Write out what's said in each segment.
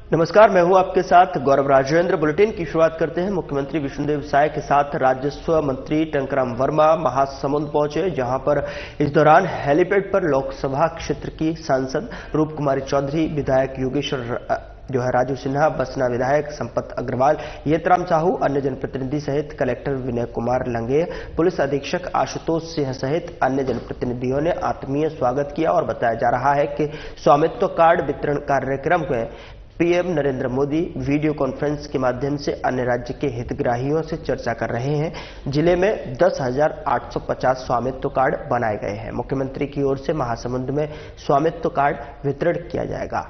नमस्कार, मैं हूं आपके साथ गौरव राजेंद्र। बुलेटिन की शुरुआत करते हैं। मुख्यमंत्री विष्णुदेव साय के साथ राजस्व मंत्री टंकराम वर्मा महासमुंद पहुंचे, जहां पर इस दौरान हेलीपैड पर लोकसभा क्षेत्र की सांसद रूप कुमारी चौधरी, विधायक योगेश्वर राजू सिन्हा, बसना विधायक संपत अग्रवाल, येतराम साहू, अन्य जनप्रतिनिधि सहित कलेक्टर विनय कुमार लंगेय, पुलिस अधीक्षक आशुतोष सिंह सहित अन्य जनप्रतिनिधियों ने आत्मीय स्वागत किया। और बताया जा रहा है कि स्वामित्व कार्ड वितरण कार्यक्रम में PM Narendra Modi video conference के माध्यम से अन्य राज्य के हितग्राहियों से चर्चा कर रहे हैं। जिले में 10,850 स्वामित्व कार्ड बनाए गए हैं। मुख्यमंत्री की ओर से महासमुंद में स्वामित्व कार्ड वितरण किया जाएगा।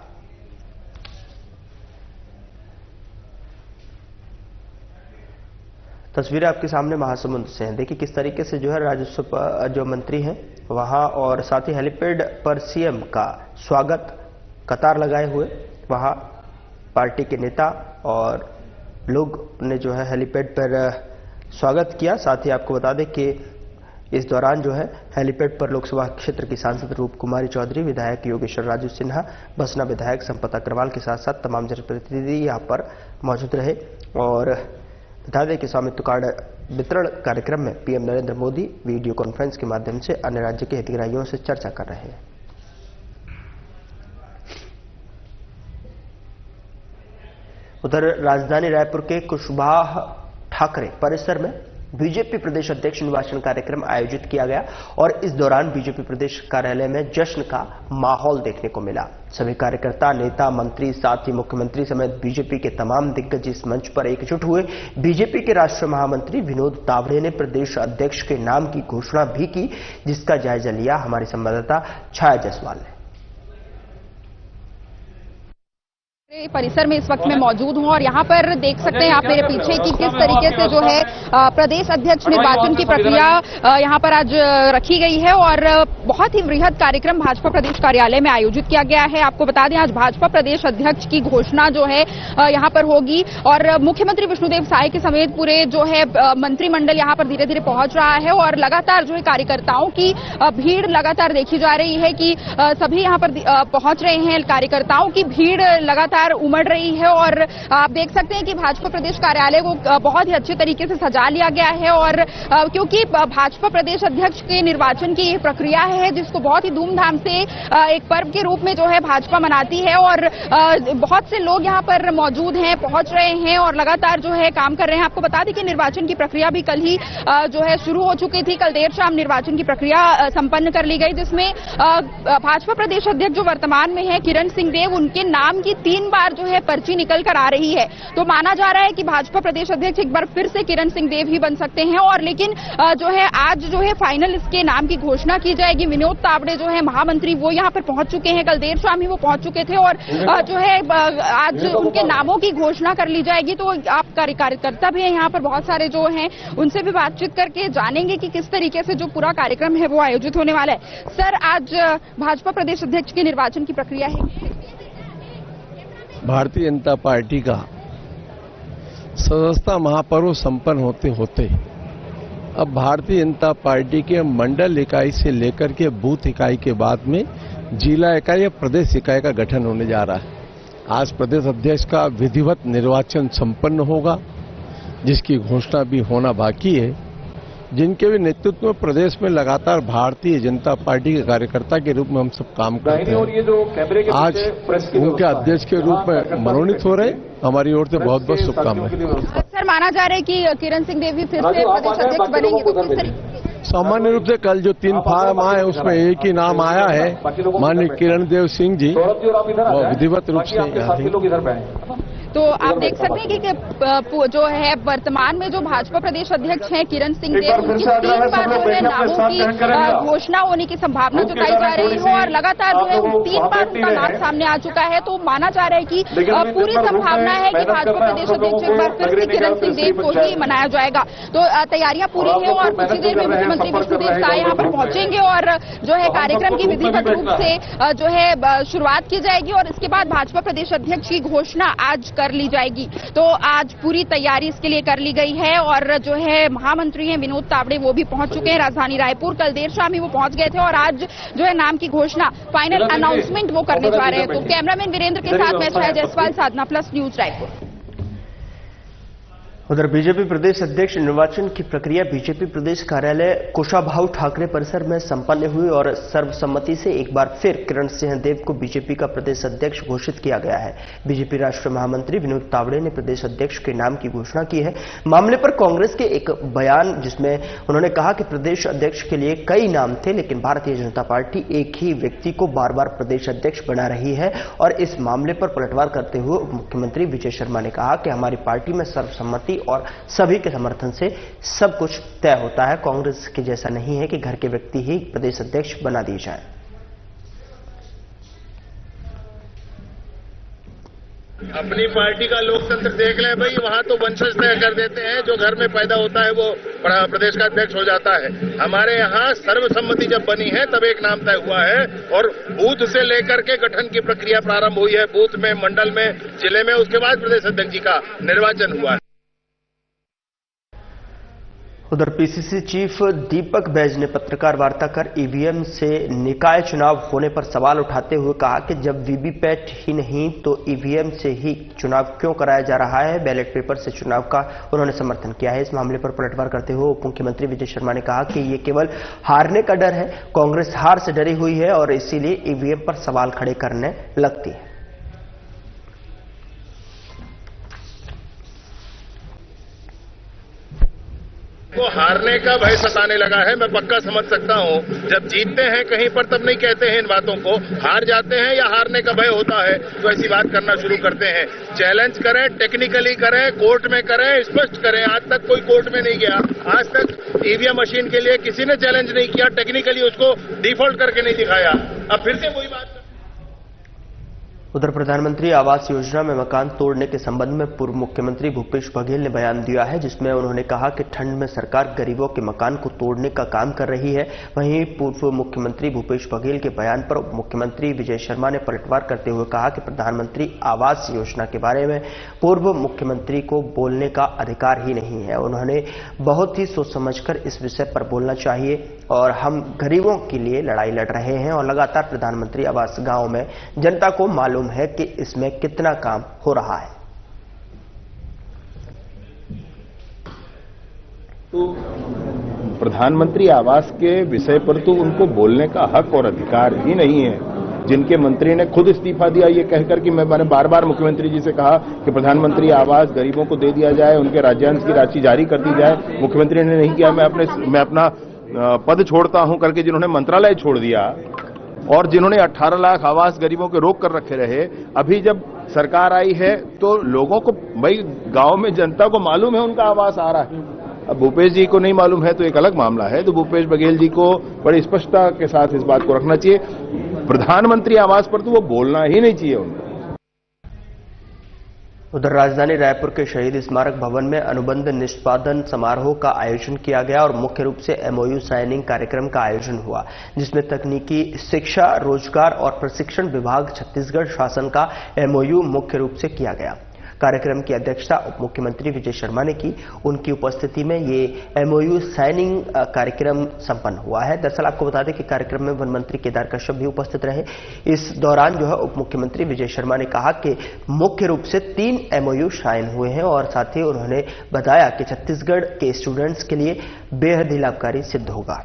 तस्वीरें आपके सामने महासमुंद से हैं। देखिए किस तरीके से राजस्व जो मंत्री हैं वहां और साथ ही हेलीपैड पर सीएम का स्वागत, कतार लगाए हुए वहां पार्टी के नेता और लोग ने हेलीपैड पर स्वागत किया। साथ ही आपको बता दें कि इस दौरान हेलीपैड पर लोकसभा क्षेत्र की सांसद रूप कुमारी चौधरी, विधायक योगेश्वर राजू सिन्हा, बसना विधायक संपत अग्रवाल के साथ साथ तमाम जनप्रतिनिधि यहां पर मौजूद रहे। और बता दें कि स्वामित्व कार्ड वितरण कार्यक्रम में PM Narendra Modi video conference के माध्यम से अन्य राज्य के हितग्राहियों से चर्चा कर रहे हैं। उधर राजधानी रायपुर के कुशवाहा ठाकरे परिसर में बीजेपी प्रदेश अध्यक्ष निर्वाचन कार्यक्रम आयोजित किया गया और इस दौरान बीजेपी प्रदेश कार्यालय में जश्न का माहौल देखने को मिला। सभी कार्यकर्ता, नेता, मंत्री, साथ ही मुख्यमंत्री समेत बीजेपी के तमाम दिग्गज इस मंच पर एकजुट हुए। बीजेपी के राष्ट्रीय महामंत्री विनोद तावड़े ने प्रदेश अध्यक्ष के नाम की घोषणा भी की, जिसका जायजा लिया हमारे संवाददाता छाया जायसवाल ने। परिसर में इस वक्त मैं मौजूद हूं और यहां पर देख सकते हैं आप मेरे पीछे कि किस तरीके से प्रदेश अध्यक्ष निर्वाचन की प्रक्रिया यहां पर आज रखी गई है और बहुत ही वृहद कार्यक्रम भाजपा प्रदेश कार्यालय में आयोजित किया गया है। आपको बता दें आज भाजपा प्रदेश अध्यक्ष की घोषणा यहां पर होगी और मुख्यमंत्री विष्णुदेव साय के समेत पूरे मंत्रिमंडल यहां पर धीरे धीरे पहुंच रहा है और लगातार कार्यकर्ताओं की भीड़ लगातार देखी जा रही है कि सभी यहां पर पहुंच रहे हैं। कार्यकर्ताओं की भीड़ लगातार उमड़ रही है और आप देख सकते हैं कि भाजपा प्रदेश कार्यालय को बहुत ही अच्छे तरीके से सजा लिया गया है और क्योंकि भाजपा प्रदेश अध्यक्ष के निर्वाचन की ये प्रक्रिया है जिसको बहुत ही धूमधाम से एक पर्व के रूप में भाजपा मनाती है और बहुत से लोग यहां पर मौजूद हैं, पहुंच रहे हैं और लगातार काम कर रहे हैं। आपको बता दें कि निर्वाचन की प्रक्रिया भी कल ही शुरू हो चुकी थी। कल देर शाम निर्वाचन की प्रक्रिया संपन्न कर ली गई, जिसमें भाजपा प्रदेश अध्यक्ष जो वर्तमान में है किरण सिंह देव, उनके नाम की 3 बार पर्ची निकल कर आ रही है। तो माना जा रहा है कि भाजपा प्रदेश अध्यक्ष एक बार फिर से किरण सिंह देव ही बन सकते हैं और लेकिन आज फाइनल इसके नाम की घोषणा की जाएगी। विनोद तावड़े महामंत्री वो यहां पर पहुंच चुके हैं, कल देर शाम ही वो पहुंच चुके थे और आज उनके नामों की घोषणा कर ली जाएगी। तो आप कार्यकर्ता भी हैं यहाँ पर बहुत सारे हैं, उनसे भी बातचीत करके जानेंगे कि किस तरीके से जो पूरा कार्यक्रम है वो आयोजित होने वाला है। सर, आज भाजपा प्रदेश अध्यक्ष के निर्वाचन की प्रक्रिया है। भारतीय जनता पार्टी का सदस्यता महापर्व संपन्न होते होते अब भारतीय जनता पार्टी के मंडल इकाई से लेकर के बूथ इकाई के बाद में जिला इकाई या प्रदेश इकाई का गठन होने जा रहा है। आज प्रदेश अध्यक्ष का विधिवत निर्वाचन संपन्न होगा, जिसकी घोषणा भी होना बाकी है। जिनके भी नेतृत्व में प्रदेश में लगातार भारतीय जनता पार्टी के कार्यकर्ता के रूप में हम सब काम करते हैं, आज उनके अध्यक्ष के रूप में मनोनीत हो रहे। हमारी ओर से बहुत बहुत शुभकामनाएं। सर, माना जा रहा है कि किरण सिंह देव फिर से प्रदेश अध्यक्ष बनेंगे, तो किस तरीके? सामान्य रूप से कल जो 3 फॉर्म आए उसमें एक ही नाम आया है, माननीय किरण देव सिंह जी, और विधिवत रूप से तो आप देख सकते हैं कि वर्तमान में जो भाजपा प्रदेश अध्यक्ष हैं किरण सिंह देव, उनकी 3 बार नामों की घोषणा होने की संभावना जताई जा रही है और लगातार 3 बार उनका नाम सामने आ चुका है। तो माना जा रहा है कि पूरी संभावना है कि भाजपा प्रदेश अध्यक्ष एक बार फिर से किरण सिंह देव को ही मनाया जाएगा। तो तैयारियां पूरी है और कुछ ही देर में मुख्यमंत्री विष्णुदेव साय यहाँ पर पहुंचेंगे और कार्यक्रम की विधिवत रूप से शुरुआत की जाएगी और इसके बाद भाजपा प्रदेश अध्यक्ष की घोषणा आज कर ली जाएगी। तो आज पूरी तैयारी इसके लिए कर ली गई है और जो है महामंत्री हैं विनोद तावड़े वो भी पहुंच चुके हैं राजधानी रायपुर। कल देर शाम ही वो पहुंच गए थे और आज जो है नाम की घोषणा, फाइनल अनाउंसमेंट वो करने जा रहे हैं। तो कैमरामैन वीरेंद्र के साथ मैं छाया जायसवाल, साधना प्लस न्यूज रायपुर। उधर बीजेपी प्रदेश अध्यक्ष निर्वाचन की प्रक्रिया बीजेपी प्रदेश कार्यालय कुशाभाऊ ठाकरे परिसर में संपन्न हुई और सर्वसम्मति से एक बार फिर किरण सिंह देव को बीजेपी का प्रदेश अध्यक्ष घोषित किया गया है। बीजेपी राष्ट्रीय महामंत्री विनोद तावड़े ने प्रदेश अध्यक्ष के नाम की घोषणा की है। मामले पर कांग्रेस के एक बयान जिसमें उन्होंने कहा कि प्रदेश अध्यक्ष के लिए कई नाम थे, लेकिन भारतीय जनता पार्टी एक ही व्यक्ति को बार बार प्रदेश अध्यक्ष बना रही है। और इस मामले पर पलटवार करते हुए उप मुख्यमंत्री विजय शर्मा ने कहा कि हमारी पार्टी में सर्वसम्मति और सभी के समर्थन से सब कुछ तय होता है। कांग्रेस के जैसा नहीं है कि घर के व्यक्ति ही प्रदेश अध्यक्ष बना दिए जाए। अपनी पार्टी का लोकतंत्र देख लें भाई, वहां तो वंशज तय कर देते हैं, जो घर में पैदा होता है वो प्रदेश का अध्यक्ष हो जाता है। हमारे यहाँ सर्वसम्मति जब बनी है तब एक नाम तय हुआ है और बूथ से लेकर के गठन की प्रक्रिया प्रारंभ हुई है, बूथ में, मंडल में, जिले में, उसके बाद प्रदेश अध्यक्ष जी का निर्वाचन हुआ है। उधर पीसीसी चीफ दीपक बैज ने पत्रकार वार्ता कर ईवीएम से निकाय चुनाव होने पर सवाल उठाते हुए कहा कि जब वीवीपैट ही नहीं तो ईवीएम से ही चुनाव क्यों कराया जा रहा है। बैलेट पेपर से चुनाव का उन्होंने समर्थन किया है। इस मामले पर पलटवार करते हुए उप मुख्यमंत्री विजय शर्मा ने कहा कि ये केवल हारने का डर है, कांग्रेस हार से डरी हुई है और इसीलिए ईवीएम पर सवाल खड़े करने लगती है। को हारने का भय सताने लगा है, मैं पक्का समझ सकता हूं। जब जीतते हैं कहीं पर तब नहीं कहते हैं इन बातों को, हार जाते हैं या हारने का भय होता है तो ऐसी बात करना शुरू करते हैं। चैलेंज करें, टेक्निकली करें, कोर्ट में करें, स्पष्ट करें। आज तक कोई कोर्ट में नहीं गया, आज तक ईवीएम मशीन के लिए किसी ने चैलेंज नहीं किया, टेक्निकली उसको डिफॉल्ट करके नहीं दिखाया। अब फिर से वही बात। उधर प्रधानमंत्री आवास योजना में मकान तोड़ने के संबंध में पूर्व मुख्यमंत्री भूपेश बघेल ने बयान दिया है, जिसमें उन्होंने कहा कि ठंड में सरकार गरीबों के मकान को तोड़ने का काम कर रही है। वहीं पूर्व मुख्यमंत्री भूपेश बघेल के बयान पर उप मुख्यमंत्री विजय शर्मा ने पलटवार करते हुए कहा कि प्रधानमंत्री आवास योजना के बारे में पूर्व मुख्यमंत्री को बोलने का अधिकार ही नहीं है। उन्होंने बहुत ही सोच समझकर इस विषय पर बोलना चाहिए और हम गरीबों के लिए लड़ाई लड़ रहे हैं और लगातार प्रधानमंत्री आवास गांव में जनता को मालूम है कि इसमें कितना काम हो रहा है। तो प्रधानमंत्री आवास के विषय पर तो उनको बोलने का हक और अधिकार ही नहीं है। जिनके मंत्री ने खुद इस्तीफा दिया ये कहकर कि मैंने बार बार मुख्यमंत्री जी से कहा कि प्रधानमंत्री आवास गरीबों को दे दिया जाए, उनके राज्यांश की राशि जारी कर दी जाए, मुख्यमंत्री ने नहीं किया। मैं अपना पद छोड़ता हूं करके जिन्होंने मंत्रालय छोड़ दिया और जिन्होंने 18 लाख आवास गरीबों के रोक कर रखे रहे, अभी जब सरकार आई है तो लोगों को, भाई गांव में जनता को मालूम है उनका आवास आ रहा है। अब भूपेश जी को नहीं मालूम है तो एक अलग मामला है। तो भूपेश बघेल जी को बड़ी स्पष्टता के साथ इस बात को रखना चाहिए। प्रधानमंत्री आवास पर तो वो बोलना ही नहीं चाहिए उनको। उधर राजधानी रायपुर के शहीद स्मारक भवन में अनुबंध निष्पादन समारोह का आयोजन किया गया और मुख्य रूप से एमओयू साइनिंग कार्यक्रम का आयोजन हुआ, जिसमें तकनीकी शिक्षा, रोजगार और प्रशिक्षण विभाग छत्तीसगढ़ शासन का एमओयू मुख्य रूप से किया गया। कार्यक्रम की अध्यक्षता उप मुख्यमंत्री विजय शर्मा ने की। उनकी उपस्थिति में ये एमओयू साइनिंग कार्यक्रम संपन्न हुआ है। दरअसल आपको बता दें कि कार्यक्रम में वन मंत्री केदार कश्यप भी उपस्थित रहे। इस दौरान जो है उप मुख्यमंत्री विजय शर्मा ने कहा कि मुख्य रूप से 3 एमओयू साइन हुए हैं और साथ ही उन्होंने बताया कि छत्तीसगढ़ के स्टूडेंट्स के लिए बेहद ही लाभकारी सिद्ध होगा।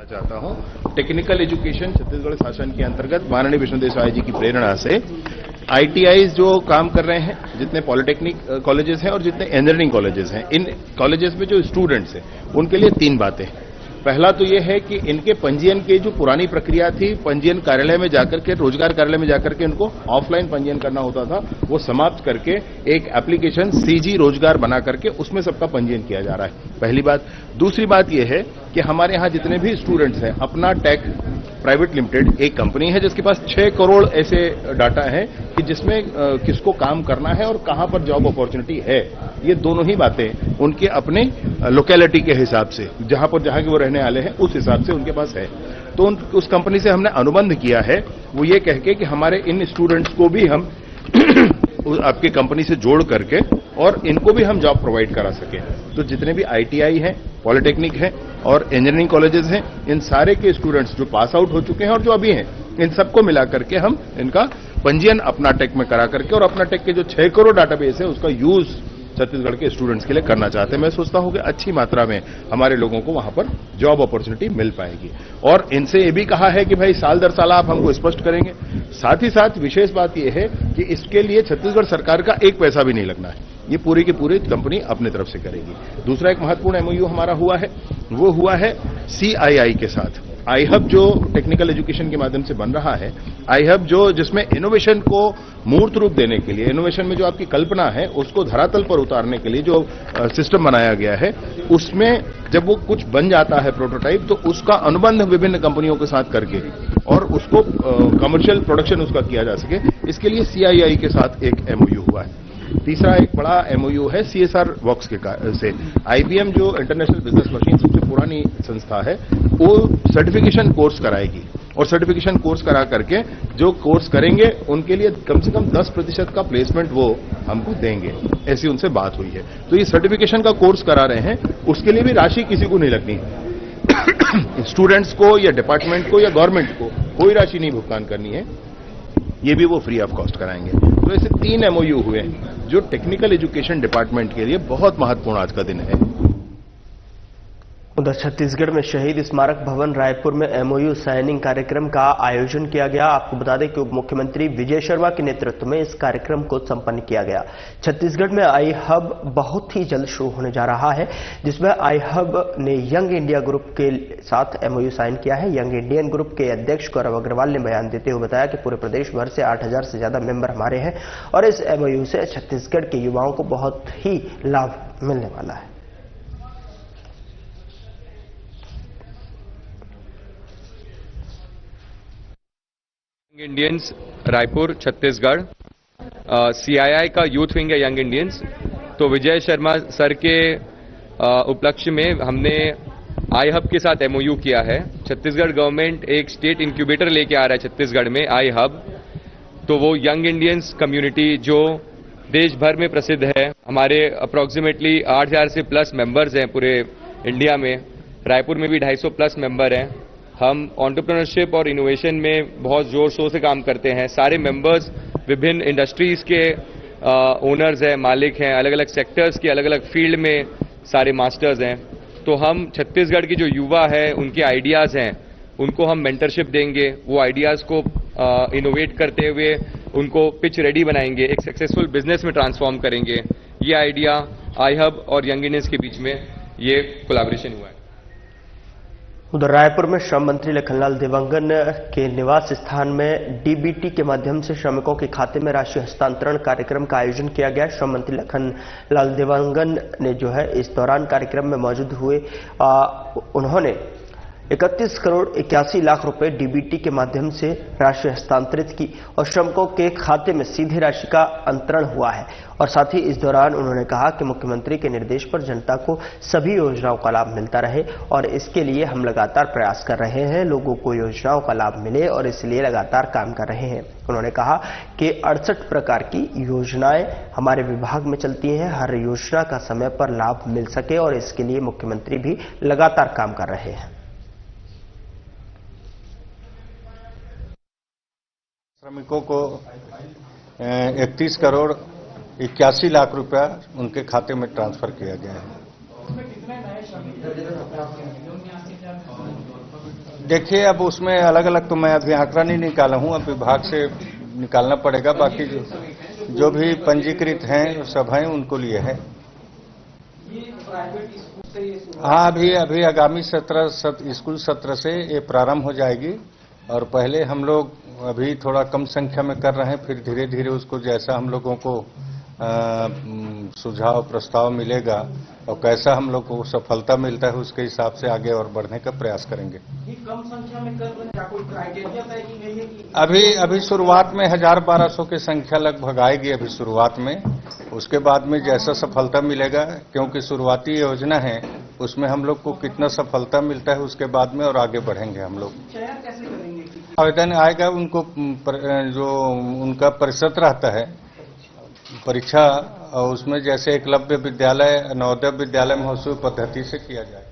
चाहता हूं टेक्निकल एजुकेशन छत्तीसगढ़ शासन के अंतर्गत माननीय विष्णुदेव साय जी की प्रेरणा से आईटीआईज जो काम कर रहे हैं, जितने पॉलिटेक्निक कॉलेजेस हैं और जितने इंजीनियरिंग कॉलेजेस हैं, इन कॉलेजेस में जो स्टूडेंट्स हैं उनके लिए 3 बातें। पहला तो यह है कि इनके पंजीयन की जो पुरानी प्रक्रिया थी, पंजीयन कार्यालय में जाकर के, रोजगार कार्यालय में जाकर के इनको ऑफलाइन पंजीयन करना होता था, वो समाप्त करके एक एप्लीकेशन सीजी रोजगार बना करके उसमें सबका पंजीयन किया जा रहा है। पहली बात। दूसरी बात यह है कि हमारे यहां जितने भी स्टूडेंट्स हैं अपना टैग प्राइवेट लिमिटेड एक कंपनी है जिसके पास 6 करोड़ ऐसे डाटा है कि जिसमें किसको काम करना है और कहां पर जॉब अपॉर्चुनिटी है। ये दोनों ही बातें उनके अपने लोकेलिटी के हिसाब से, जहां की वो रहने वाले हैं उस हिसाब से उनके पास है। तो उस कंपनी से हमने अनुबंध किया है, वो ये कह के कि हमारे इन स्टूडेंट्स को भी हम आपकी कंपनी से जोड़ करके और इनको भी हम जॉब प्रोवाइड करा सके। तो जितने भी आईटीआई हैं, पॉलिटेक्निक हैं और इंजीनियरिंग कॉलेजेस हैं, इन सारे के स्टूडेंट्स जो पास आउट हो चुके हैं और जो अभी हैं, इन सबको मिला करके हम इनका पंजीयन अपना टेक में करा करके और अपना टेक के जो 6 करोड़ डाटाबेस है उसका यूज छत्तीसगढ़ के स्टूडेंट्स के लिए करना चाहते हैं। मैं सोचता हूं कि अच्छी मात्रा में हमारे लोगों को वहां पर जॉब अपॉर्चुनिटी मिल पाएगी। और इनसे ये भी कहा है कि भाई साल दर साल आप हमको स्पष्ट करेंगे। साथ ही साथ विशेष बात यह है कि इसके लिए छत्तीसगढ़ सरकार का एक पैसा भी नहीं लगना है, ये पूरी की पूरी कंपनी अपनी तरफ से करेगी। दूसरा एक महत्वपूर्ण एमओयू हमारा हुआ है, वो हुआ है सीआईआई के साथ। आई हब जो टेक्निकल एजुकेशन के माध्यम से बन रहा है, आई हब जो जिसमें इनोवेशन को मूर्त रूप देने के लिए, इनोवेशन में जो आपकी कल्पना है उसको धरातल पर उतारने के लिए जो सिस्टम बनाया गया है, उसमें जब वो कुछ बन जाता है प्रोटोटाइप, तो उसका अनुबंध विभिन्न कंपनियों के साथ करके और उसको कमर्शियल प्रोडक्शन उसका किया जा सके, इसके लिए सीआईआई के साथ एक एमओयू हुआ है। तीसरा एक बड़ा एमओयू है सीएसआर वर्क्स से। आईबीएम जो इंटरनेशनल बिजनेस मशीन सबसे पुरानी संस्था है, वो सर्टिफिकेशन कोर्स कराएगी और सर्टिफिकेशन कोर्स करा करके जो कोर्स करेंगे उनके लिए कम से कम 10% का प्लेसमेंट वो हमको देंगे, ऐसी उनसे बात हुई है। तो ये सर्टिफिकेशन का कोर्स करा रहे हैं, उसके लिए भी राशि किसी को नहीं लगनी स्टूडेंट्स को या डिपार्टमेंट को या गवर्नमेंट को कोई राशि नहीं भुगतान करनी है, ये भी वो फ्री ऑफ कॉस्ट कराएंगे। तो ऐसे 3 एमओयू हुए जो टेक्निकल एजुकेशन डिपार्टमेंट के लिए बहुत महत्वपूर्ण आज का दिन है। उधर छत्तीसगढ़ में शहीद स्मारक भवन रायपुर में एमओयू साइनिंग कार्यक्रम का आयोजन किया गया। आपको बता दें कि उप मुख्यमंत्री विजय शर्मा के नेतृत्व में इस कार्यक्रम को संपन्न किया गया। छत्तीसगढ़ में आई हब बहुत ही जल्द शुरू होने जा रहा है, जिसमें आई हब ने यंग इंडिया ग्रुप के साथ एमओयू साइन किया है। यंग इंडियन ग्रुप के अध्यक्ष गौरव अग्रवाल ने बयान देते हुए बताया कि पूरे प्रदेश भर से 8000 से ज्यादा मेंबर हमारे हैं और इस एमओयू से छत्तीसगढ़ के युवाओं को बहुत ही लाभ मिलने वाला है। इंडियंस रायपुर छत्तीसगढ़, सीआईआई का यूथ विंग है यंग इंडियंस। तो विजय शर्मा सर के उपलक्ष्य में हमने आई हब के साथ एमओयू किया है। छत्तीसगढ़ गवर्नमेंट एक स्टेट इंक्यूबेटर लेके आ रहा है छत्तीसगढ़ में, आई हब। तो वो यंग इंडियंस कम्युनिटी जो देश भर में प्रसिद्ध है, हमारे अप्रोक्सीमेटली 8000 से प्लस मेंबर्स हैं पूरे इंडिया में, रायपुर में भी 250 प्लस मेंबर हैं। हम एंटरप्रेन्योरशिप और इनोवेशन में बहुत जोर शोर से काम करते हैं। सारे मेंबर्स विभिन्न इंडस्ट्रीज के ओनर्स हैं, मालिक हैं, अलग अलग सेक्टर्स के अलग अलग फील्ड में सारे मास्टर्स हैं। तो हम छत्तीसगढ़ की जो युवा है, उनके आइडियाज हैं, उनको हम मेंटरशिप देंगे, वो आइडियाज को इनोवेट करते हुए उनको पिच रेडी बनाएंगे, एक सक्सेसफुल बिजनेस में ट्रांसफॉर्म करेंगे। ये आइडिया आई हब और यंग इंडियंस के बीच में ये कोलैबोरेशन हुआ है। उधर रायपुर में श्रम मंत्री लखनलाल देवांगन के निवास स्थान में डीबीटी के माध्यम से श्रमिकों के खाते में राशि हस्तांतरण कार्यक्रम का आयोजन किया गया। श्रम मंत्री लखनलाल देवांगन ने जो है इस दौरान कार्यक्रम में मौजूद हुए, उन्होंने 31 करोड़ 81 लाख रुपए डीबीटी के माध्यम से राशि हस्तांतरित की और श्रमिकों के खाते में सीधे राशि का अंतरण हुआ है। और साथ ही इस दौरान उन्होंने कहा कि मुख्यमंत्री के निर्देश पर जनता को सभी योजनाओं का लाभ मिलता रहे और इसके लिए हम लगातार प्रयास कर रहे हैं, लोगों को योजनाओं का लाभ मिले और इसलिए लगातार काम कर रहे हैं। उन्होंने कहा कि 68 प्रकार की योजनाएं हमारे विभाग में चलती हैं, हर योजना का समय पर लाभ मिल सके और इसके लिए मुख्यमंत्री भी लगातार काम कर रहे हैं। श्रमिकों को 31 करोड़ 81 लाख रुपया उनके खाते में ट्रांसफर किया गया है। देखिए, अब उसमें अलग अलग तो मैं अभी आंकड़ा नहीं निकाला हूं, अब विभाग से निकालना पड़ेगा। बाकी जो भी पंजीकृत हैं सब हैं, उनको लिए है। हाँ, अभी आगामी स्कूल सत्र से ये प्रारंभ हो जाएगी और पहले हम लोग अभी थोड़ा कम संख्या में कर रहे हैं, फिर धीरे धीरे उसको जैसा हम लोगों को सुझाव प्रस्ताव मिलेगा और कैसा हम लोग को सफलता मिलता है उसके हिसाब से आगे और बढ़ने का प्रयास करेंगे। कम संख्या में कर कोई क्राइटेरिया तय की गई है कि अभी शुरुआत में 1000-1200 की संख्या लगभग आएगी अभी शुरुआत में। उसके बाद में जैसा सफलता मिलेगा, क्योंकि शुरुआती योजना है, उसमें हम लोग को कितना सफलता मिलता है उसके बाद में और आगे बढ़ेंगे हम लोग। चयन कैसे करेंगे? आवेदन आएगा, उनको जो उनका प्रतिशत रहता है परीक्षा, और उसमें जैसे एकलव्य विद्यालय, नवोदय विद्यालय महोत्सव पद्धति से किया जाए।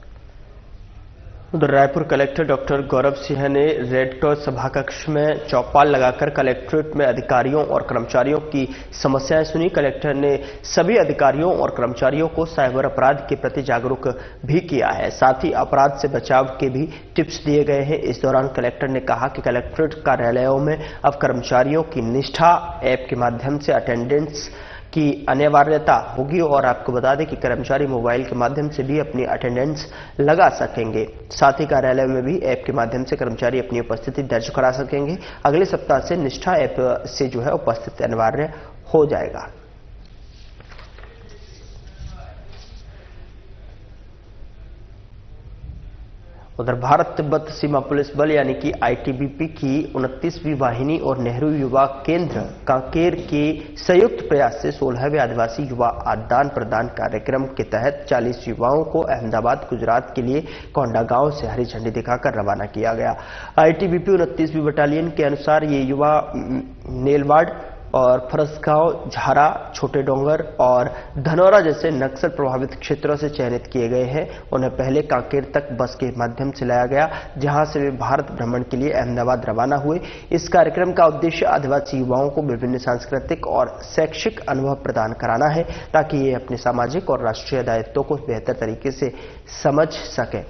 उधर रायपुर कलेक्टर डॉक्टर गौरव सिंह ने रेड क्रॉस सभाकक्ष में चौपाल लगाकर कलेक्ट्रेट में अधिकारियों और कर्मचारियों की समस्याएं सुनी। कलेक्टर ने सभी अधिकारियों और कर्मचारियों को साइबर अपराध के प्रति जागरूक भी किया है। साथ ही अपराध से बचाव के भी टिप्स दिए गए हैं। इस दौरान कलेक्टर ने कहा कि कलेक्ट्रेट कार्यालयों में अब कर्मचारियों की निष्ठा ऐप के माध्यम से अटेंडेंस की अनिवार्यता होगी और आपको बता दें कि कर्मचारी मोबाइल के माध्यम से भी अपनी अटेंडेंस लगा सकेंगे। साथ ही कार्यालय में भी ऐप के माध्यम से कर्मचारी अपनी उपस्थिति दर्ज करा सकेंगे। अगले सप्ताह से निष्ठा ऐप से जो है उपस्थिति अनिवार्य हो जाएगा। उधर भारत तिब्बत सीमा पुलिस बल यानी कि आईटीबीपी की 29वीं वाहिनी और नेहरू युवा केंद्र कांकेर के संयुक्त प्रयास से 16वें आदिवासी युवा आदान प्रदान कार्यक्रम के तहत 40 युवाओं को अहमदाबाद गुजरात के लिए कोंडागांव से हरी झंडी दिखाकर रवाना किया गया। आईटीबीपी 29वीं बटालियन के अनुसार ये युवा नेलवाड़ और फरसगांव, झारा, छोटे डोंगर और धनौरा जैसे नक्सल प्रभावित क्षेत्रों से चयनित किए गए हैं। उन्हें पहले कांकेर तक बस के माध्यम से लाया गया, जहां से वे भारत भ्रमण के लिए अहमदाबाद रवाना हुए। इस कार्यक्रम का उद्देश्य आदिवासी युवाओं को विभिन्न सांस्कृतिक और शैक्षिक अनुभव प्रदान कराना है, ताकि ये अपने सामाजिक और राष्ट्रीय दायित्वों को बेहतर तरीके से समझ सकें।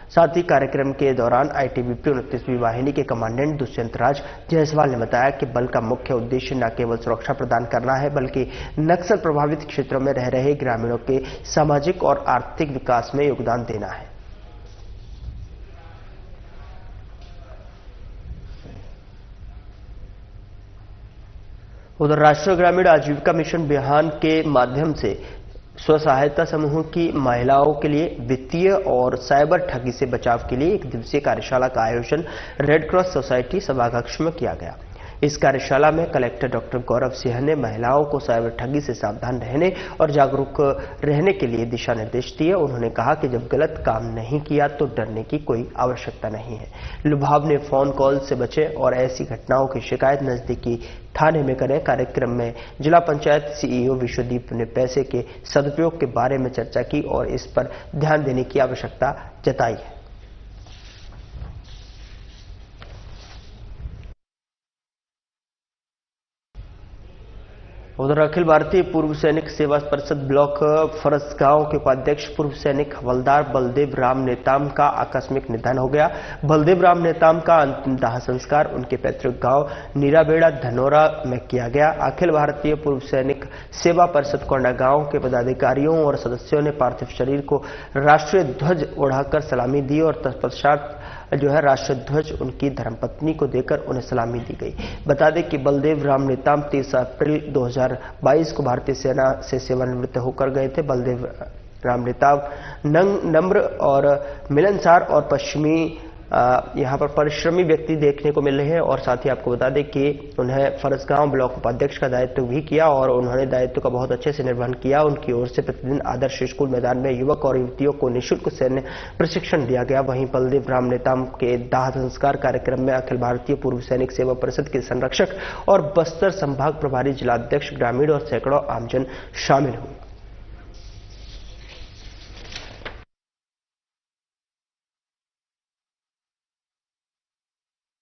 साथ ही कार्यक्रम के दौरान आईटीबीपी 29वीं वाहिनी के कमांडेंट दुष्यंत राज जायसवाल ने बताया कि बल का मुख्य उद्देश्य न केवल सुरक्षा प्रदान करना है, बल्कि नक्सल प्रभावित क्षेत्रों में रह रहे ग्रामीणों के सामाजिक और आर्थिक विकास में योगदान देना है। उधर राष्ट्रीय ग्रामीण आजीविका मिशन बिहान के माध्यम से स्व सहायता समूह की महिलाओं के लिए वित्तीय और साइबर ठगी से बचाव के लिए एक दिवसीय कार्यशाला का आयोजन रेड क्रॉस सोसाइटी सभाकक्ष में किया गया। इस कार्यशाला में कलेक्टर डॉक्टर गौरव सिंह ने महिलाओं को साइबर ठगी से सावधान रहने और जागरूक रहने के लिए दिशा निर्देश दिए। उन्होंने कहा कि जब गलत काम नहीं किया तो डरने की कोई आवश्यकता नहीं है। लुभावने फोन कॉल से बचें और ऐसी घटनाओं की शिकायत नजदीकी थाने में करें। कार्यक्रम में जिला पंचायत सीईओ विश्वदीप ने पैसे के सदुपयोग के बारे में चर्चा की और इस पर ध्यान देने की आवश्यकता जताई है। उधर अखिल भारतीय पूर्व सैनिक सेवा परिषद ब्लॉक फरसगांव के उपाध्यक्ष पूर्व सैनिक हवलदार बलदेव राम नेताम का आकस्मिक निधन हो गया। बलदेव राम नेताम का अंतिम दाह संस्कार उनके पैतृक गांव नीराबेड़ा धनौरा में किया गया। अखिल भारतीय पूर्व सैनिक सेवा परिषद कोंडागांव के पदाधिकारियों और सदस्यों ने पार्थिव शरीर को राष्ट्रीय ध्वज ओढ़ाकर सलामी दी और तत्पश्चात जो है राष्ट्रीय ध्वज उनकी धर्मपत्नी को देकर उन्हें सलामी दी गई। बता दें कि बलदेव राम नेताम 30 अप्रैल 2022 को भारतीय सेना से सेवानिवृत्त होकर गए थे। बलदेव राम नेताम नम्र और मिलनसार और यहाँ पर परिश्रमी व्यक्ति देखने को मिल रहे हैं। और साथ ही आपको बता दें कि उन्हें फरसगांव ब्लॉक उपाध्यक्ष का दायित्व भी किया और उन्होंने दायित्व का बहुत अच्छे से निर्वहन किया। उनकी ओर से प्रतिदिन आदर्श स्कूल मैदान में युवक और युवतियों को निःशुल्क सैन्य प्रशिक्षण दिया गया। वहीं बलदेव राम नेताम के दाह संस्कार कार्यक्रम में अखिल भारतीय पूर्व सैनिक सेवा परिषद के संरक्षक और बस्तर संभाग प्रभारी जिलाध्यक्ष ग्रामीण और सैकड़ों आमजन शामिल हुए।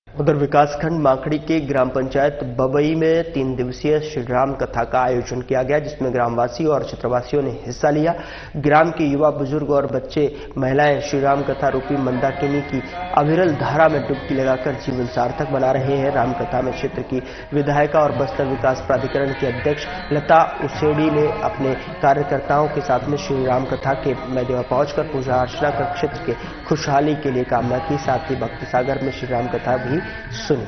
उधर विकासखंड माखड़ी के ग्राम पंचायत बबई में 3 दिवसीय श्रीराम कथा का आयोजन किया गया, जिसमें ग्रामवासियों और क्षेत्रवासियों ने हिस्सा लिया। ग्राम के युवा, बुजुर्ग और बच्चे, महिलाएं श्रीराम कथा रूपी मंदाकिनी की अविरल धारा में डुबकी लगाकर जीवन सार्थक बना रहे हैं। रामकथा में क्षेत्र की विधायिका और बस्तर विकास प्राधिकरण की अध्यक्ष लता उसेड़ी ने अपने कार्यकर्ताओं के साथ में श्रीराम कथा के मैदान में पहुंचकर पूजा अर्चना कर क्षेत्र के खुशहाली के लिए कामना की। साथ ही भक्ति सागर में श्रीराम कथा भी सुनी।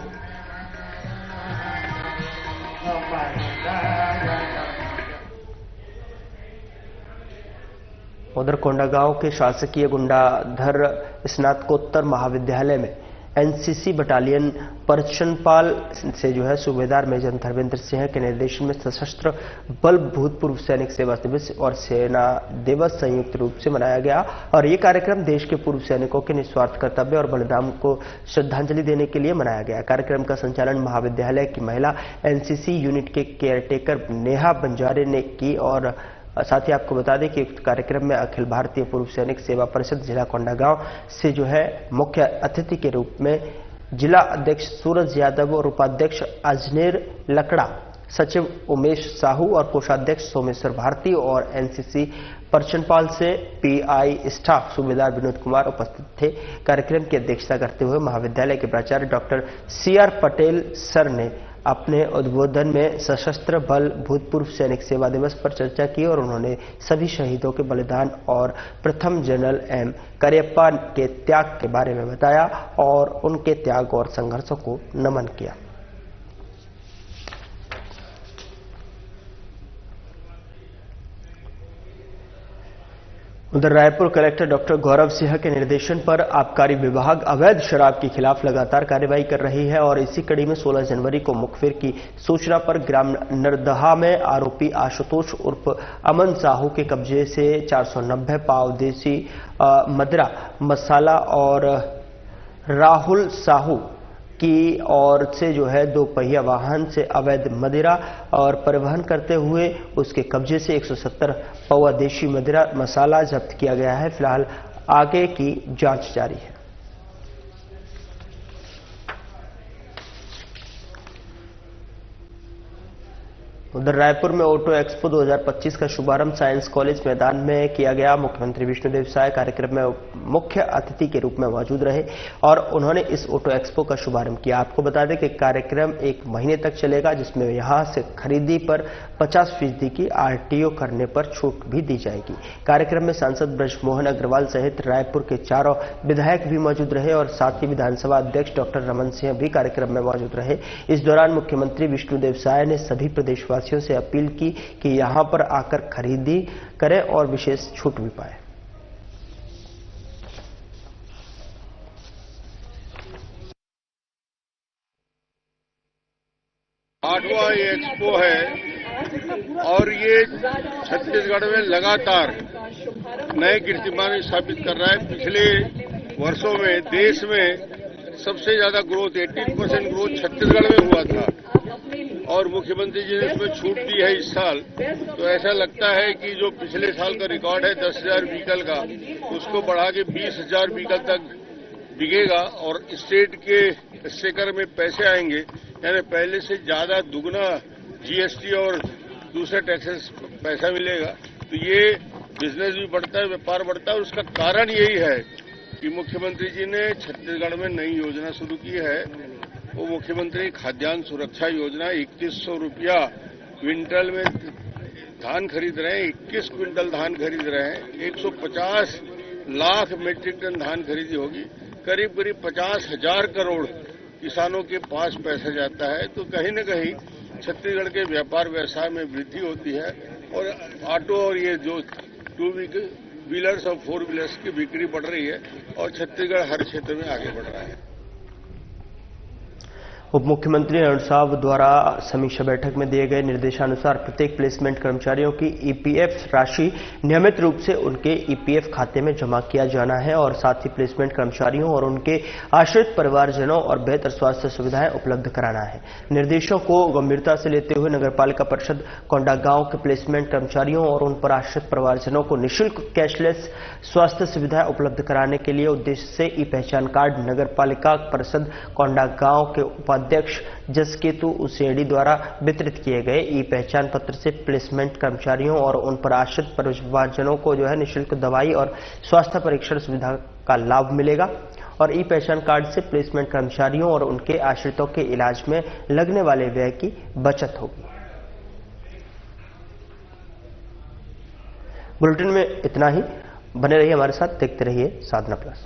उधर कोंडागांव के शासकीय गुंडाधर स्नातकोत्तर महाविद्यालय में एनसीसी बटालियन परचनपाल से सूबेदार मेजर धर्मेंद्र सिंह के निर्देशन में सशस्त्र बल भूतपूर्व सैनिक सेवा दिवस और सेना दिवस संयुक्त रूप से मनाया गया। और ये कार्यक्रम देश के पूर्व सैनिकों के निस्वार्थ कर्तव्य और बलिदान को श्रद्धांजलि देने के लिए मनाया गया। कार्यक्रम का संचालन महाविद्यालय की महिला एनसीसी यूनिट के केयरटेकर नेहा बंजारे ने की। और साथ ही आपको बता दें कि उक्त कार्यक्रम में अखिल भारतीय पूर्व सैनिक सेवा परिषद जिला कोंडागांव से मुख्य अतिथि के रूप में जिला अध्यक्ष सूरज यादव और उपाध्यक्ष अजनेर लकड़ा, सचिव उमेश साहू और कोषाध्यक्ष सोमेश्वर भारती और एनसीसी परचनपाल से पीआई स्टाफ सूबेदार विनोद कुमार उपस्थित थे। कार्यक्रम की अध्यक्षता करते हुए महाविद्यालय के प्राचार्य डॉक्टर सीआर पटेल सर ने अपने उद्बोधन में सशस्त्र बल भूतपूर्व सैनिक सेवा दिवस पर चर्चा की और उन्होंने सभी शहीदों के बलिदान और प्रथम जनरल एम करियप्पा के त्याग के बारे में बताया और उनके त्याग और संघर्षों को नमन किया। उधर रायपुर कलेक्टर डॉक्टर गौरव सिंह के निर्देशन पर आबकारी विभाग अवैध शराब के खिलाफ लगातार कार्रवाई कर रही है और इसी कड़ी में 16 जनवरी को मुखबिर की सूचना पर ग्राम नरदहा में आरोपी आशुतोष उर्फ अमन साहू के कब्जे से 490 पाव देसी मदिरा मसाला और राहुल साहू की ओर से 2 पहिया वाहन से अवैध मदिरा और परिवहन करते हुए उसके कब्जे से 170 पौवा देशी मदिरा मसाला जब्त किया गया है। फिलहाल आगे की जांच जारी है। उधर रायपुर में ऑटो एक्सपो 2025 का शुभारंभ साइंस कॉलेज मैदान में किया गया। मुख्यमंत्री विष्णुदेव साय कार्यक्रम में मुख्य अतिथि के रूप में मौजूद रहे और उन्होंने इस ऑटो एक्सपो का शुभारंभ किया। आपको बता दें कि कार्यक्रम 1 महीने तक चलेगा, जिसमें यहां से खरीदी पर 50% की आरटीओ करने पर छूट भी दी जाएगी। कार्यक्रम में सांसद ब्रजमोहन अग्रवाल सहित रायपुर के 4 विधायक भी मौजूद रहे और साथ ही विधानसभा अध्यक्ष डॉक्टर रमन सिंह भी कार्यक्रम में मौजूद रहे। इस दौरान मुख्यमंत्री विष्णुदेव साय ने सभी प्रदेशवासियों से अपील की कि यहां पर आकर खरीदी करें और विशेष छूट भी पाए। आठवां ये एक्सपो है और ये छत्तीसगढ़ में लगातार नए कीर्तिमान स्थापित कर रहा है। पिछले वर्षों में देश में सबसे ज्यादा ग्रोथ 18% ग्रोथ छत्तीसगढ़ में हुआ था और मुख्यमंत्री जी ने इसमें छूट दी है इस साल। तो ऐसा लगता है कि जो पिछले साल का रिकॉर्ड है 10,000 व्हीकल का, उसको बढ़ा के 20,000 व्हीकल तक बिकेगा और स्टेट के स्टेकर में पैसे आएंगे, यानी पहले से ज्यादा दुगना जीएसटी और दूसरे टैक्सेस पैसा मिलेगा। तो ये बिजनेस भी बढ़ता है, व्यापार बढ़ता है। उसका कारण यही है कि मुख्यमंत्री जी ने छत्तीसगढ़ में नई योजना शुरू की है। वो मुख्यमंत्री खाद्यान्न सुरक्षा योजना 2100 रुपया क्विंटल में धान खरीद रहे हैं। 21 क्विंटल धान खरीद रहे हैं। 150 लाख मीट्रिक टन धान खरीदी होगी। करीब करीब 50,000 करोड़ किसानों के पास पैसा जाता है। तो कहीं न कहीं छत्तीसगढ़ के व्यापार व्यवसाय में वृद्धि होती है और ऑटो और ये जो 2 व्हीलर्स और 4 व्हीलर्स की बिक्री बढ़ रही है और छत्तीसगढ़ हर क्षेत्र में आगे बढ़ रहा है। उप मुख्यमंत्री अरुण साव द्वारा समीक्षा बैठक में दिए गए निर्देशानुसार प्रत्येक प्लेसमेंट कर्मचारियों की ईपीएफ राशि नियमित रूप से उनके ईपीएफ खाते में जमा किया जाना है और साथ ही प्लेसमेंट कर्मचारियों और उनके आश्रित परिवारजनों और बेहतर स्वास्थ्य सुविधाएं उपलब्ध कराना है। निर्देशों को गंभीरता से लेते हुए नगरपालिका परिषद कोंडागांव के प्लेसमेंट कर्मचारियों और उन पर आश्रित परिवारजनों को निःशुल्क कैशलेस स्वास्थ्य सुविधाएं उपलब्ध कराने के लिए उद्देश्य से ई पहचान कार्ड नगरपालिका परिषद कोंडागांव के अध्यक्ष जसकेतु उसेड़ी द्वारा वितरित किए गए ई पहचान पत्र से प्लेसमेंट कर्मचारियों और उन पर आश्रित परिवारजनों को निःशुल्क दवाई और स्वास्थ्य परीक्षण सुविधा का लाभ मिलेगा और ई पहचान कार्ड से प्लेसमेंट कर्मचारियों और उनके आश्रितों के इलाज में लगने वाले व्यय की बचत होगी। बुलेटिन में इतना ही। बने रहिए हमारे साथ, देखते रहिए साधना प्लस।